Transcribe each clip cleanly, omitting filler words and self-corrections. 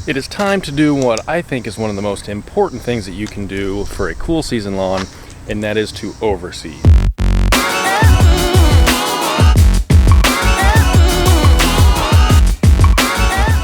It is time to do what I think is one of the most important things that you can do for a cool season lawn, and that is to overseed.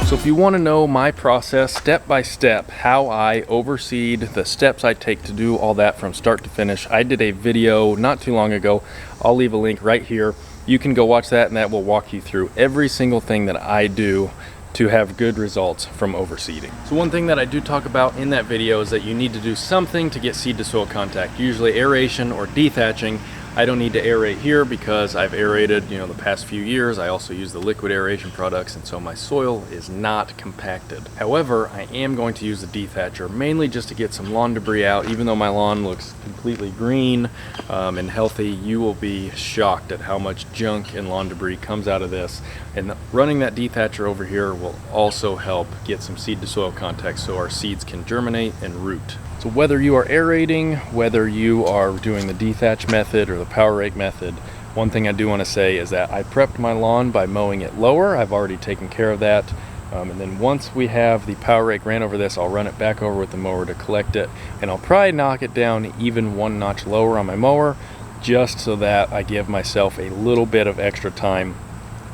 So if you want to know my process step by step, how I overseed, the steps I take to do all that from start to finish, I did a video not too long ago. I'll leave a link right here. You can go watch that, and that will walk you through every single thing that I do to have good results from overseeding. So one thing that I do talk about in that video is that you need to do something to get seed to soil contact, usually aeration or dethatching. I don't need to aerate here because I've aerated, the past few years. I also use the liquid aeration products, and so my soil is not compacted. However, I am going to use the dethatcher mainly just to get some lawn debris out. Even though my lawn looks completely green and healthy, you will be shocked at how much junk and lawn debris comes out of this. And running that dethatcher over here will also help get some seed to soil contact so our seeds can germinate and root. So whether you are aerating, whether you are doing the dethatch method or the power rake method, one thing I do want to say is that I prepped my lawn by mowing it lower. I've already taken care of that. And then once we have the power rake ran over this, I'll run it back over with the mower to collect it. And I'll probably knock it down even one notch lower on my mower, just so that I give myself a little bit of extra time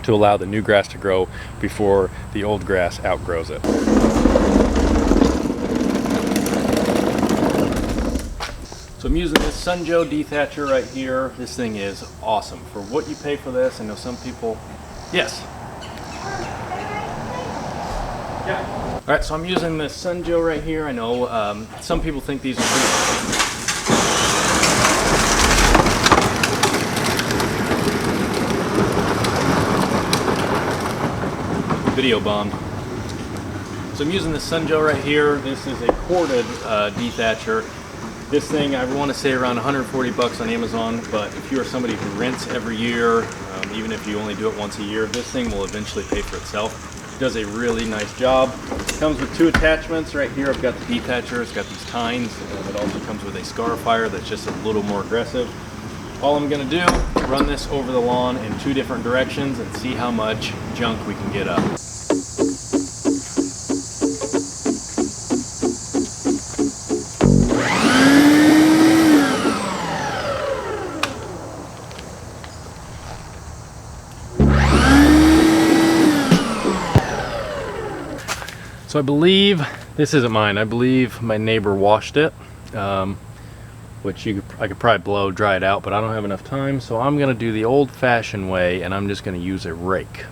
to allow the new grass to grow before the old grass outgrows it. So I'm using this Sunjoe dethatcher right here. This thing is awesome. For what you pay for this, I know some people... Yes? Yeah. All right, so I'm using this Sunjoe right here. I know some people think these are video bombed. So I'm using this Sunjoe right here. This is a corded dethatcher. This thing, I want to say around 140 bucks on Amazon, but if you are somebody who rents every year, even if you only do it once a year, this thing will eventually pay for itself. It does a really nice job. It comes with two attachments. Right here I've got the dethatcher, it's got these tines. It also comes with a scarifier that's just a little more aggressive. All I'm going to do, run this over the lawn in two different directions and see how much junk we can get up. So I believe, this isn't mine, I believe my neighbor washed it, which I could probably blow dry it out, but I don't have enough time, so I'm going to do the old-fashioned way, and I'm just going to use a rake.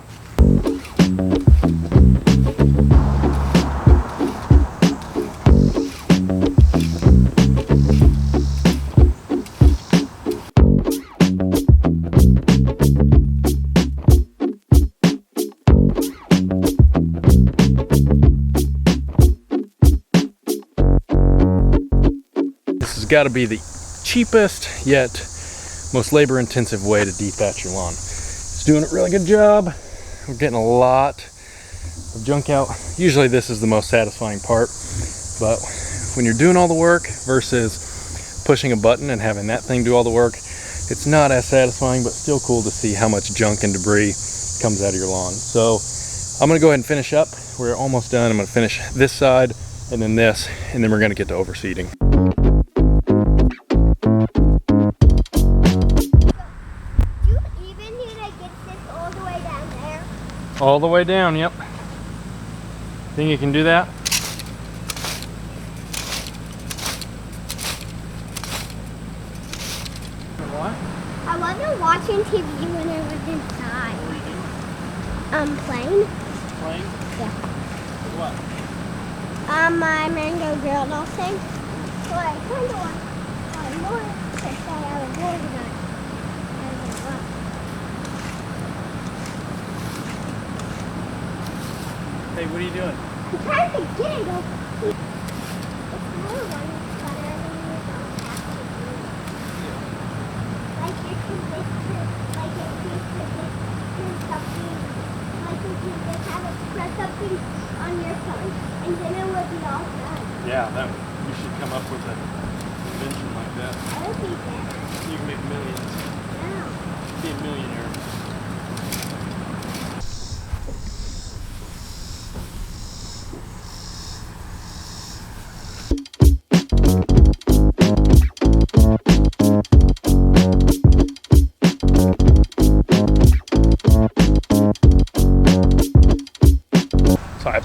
Got to be the cheapest yet most labor intensive way to dethatch your lawn. It's doing a really good job. We're getting a lot of junk out. Usually this is the most satisfying part, but when you're doing all the work versus pushing a button and having that thing do all the work, it's not as satisfying, but still cool to see how much junk and debris comes out of your lawn. So I'm going to go ahead and finish up. We're almost done. I'm going to finish this side and then this, and then we're going to get to overseeding. All the way down, yep. Think you can do that? What? I wasn't watching TV when I was inside. What were you doing? Playing. Playing? Yeah. What? My mango grill doll thing. So I kind of want more to say I was organized. Hey, what are you doing? I'm trying to get it off. It's more one better than you don't have to do. Like if you just do something, like if you just have it press something on your phone, and then it would be all done. Yeah, we should come up with an invention like that. That would be better. You can make millions. Yeah. Be a millionaire.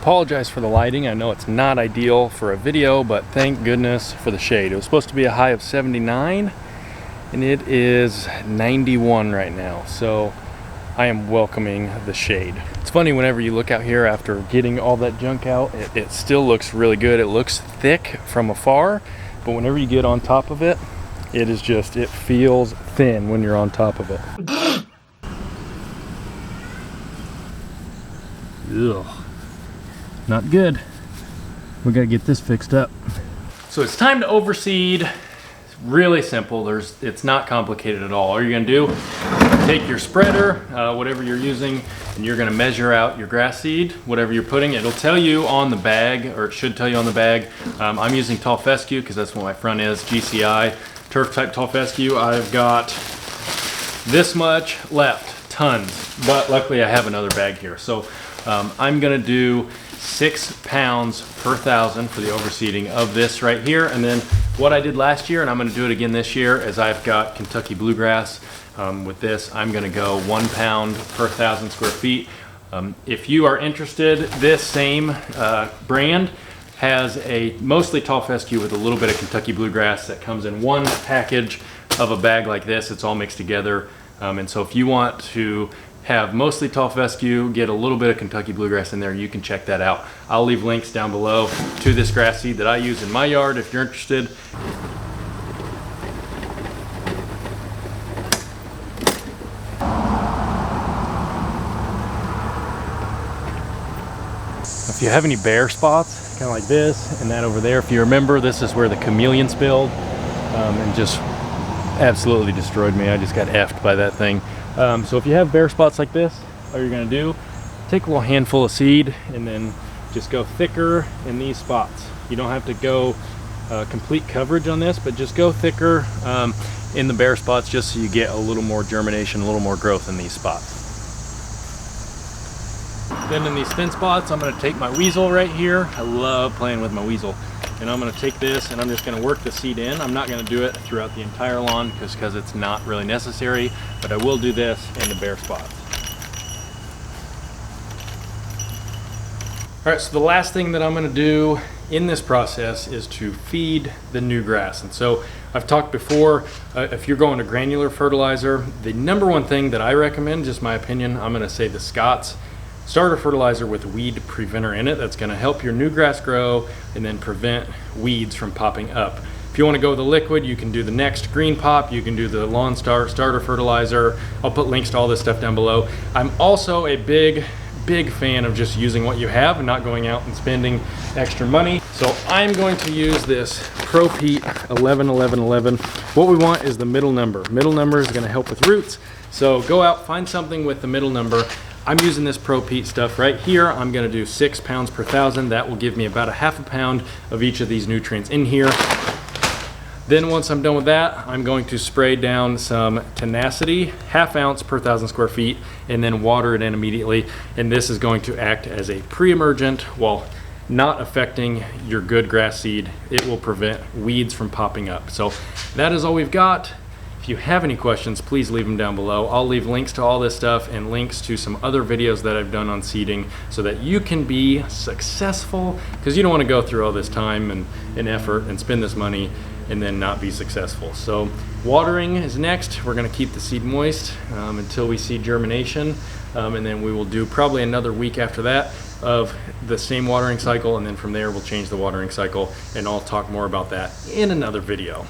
apologize for the lighting. I know it's not ideal for a video, but thank goodness for the shade. It was supposed to be a high of 79 and it is 91 right now. So I am welcoming the shade. It's funny, whenever you look out here after getting all that junk out, it still looks really good. It looks thick from afar, but whenever you get on top of it, it is just, it feels thin when you're on top of it. Ugh, not good. We gotta get this fixed up. So it's time to overseed. It's really simple. It's not complicated at all. All you're gonna do, take your spreader, whatever you're using, and you're gonna measure out your grass seed, whatever you're putting. It'll tell you on the bag, or it should tell you on the bag. I'm using tall fescue because that's what my front is, GCI, turf type tall fescue. I've got this much left, tons, but luckily I have another bag here. So I'm gonna do 6 pounds per 1,000 for the overseeding of this right here. And then what I did last year, and I'm gonna do it again this year, is I've got Kentucky bluegrass. With this, I'm gonna go 1 pound per 1,000 square feet. If you are interested, this same brand has a mostly tall fescue with a little bit of Kentucky bluegrass that comes in one package of a bag like this. It's all mixed together. And so if you want to have mostly tall fescue, get a little bit of Kentucky bluegrass in there, you can check that out. I'll leave links down below to this grass seed that I use in my yard if you're interested. If you have any bare spots, kind of like this and that over there, if you remember, this is where the chameleon spilled and just absolutely destroyed me. I just got effed by that thing. So if you have bare spots like this, all you're gonna do, take a little handful of seed and then just go thicker in these spots. You don't have to go complete coverage on this, but just go thicker in the bare spots just so you get a little more germination, a little more growth in these spots. Then in these thin spots, I'm gonna take my weasel right here. I love playing with my weasel. And I'm gonna take this and I'm just gonna work the seed in. I'm not gonna do it throughout the entire lawn because it's not really necessary, but I will do this in the bare spots. All right, so the last thing that I'm gonna do in this process is to feed the new grass. And so I've talked before, if you're going to granular fertilizer, the number one thing that I recommend, just my opinion, I'm gonna say the Scott's starter fertilizer with weed preventer in it. That's gonna help your new grass grow and then prevent weeds from popping up. If you wanna go with the liquid, you can do the Next Green Pop, you can do the Lawn Star starter fertilizer. I'll put links to all this stuff down below. I'm also a big fan of just using what you have and not going out and spending extra money. So I'm going to use this Pro Pete 111111. What we want is the middle number. Middle number is gonna help with roots. So go out, find something with the middle number. I'm using this Pro Pete stuff right here. I'm gonna do 6 pounds per 1,000. That will give me about a half a pound of each of these nutrients in here. Then once I'm done with that, I'm going to spray down some Tenacity, 1/2 ounce per 1,000 square feet, and then water it in immediately. And this is going to act as a pre-emergent while not affecting your good grass seed. It will prevent weeds from popping up. So that is all we've got. If you have any questions, please leave them down below. I'll leave links to all this stuff and links to some other videos that I've done on seeding so that you can be successful, because you don't want to go through all this time and effort and spend this money and then not be successful. So watering is next. We're going to keep the seed moist until we see germination, and then we will do probably another week after that of the same watering cycle, and then from there we'll change the watering cycle, and I'll talk more about that in another video.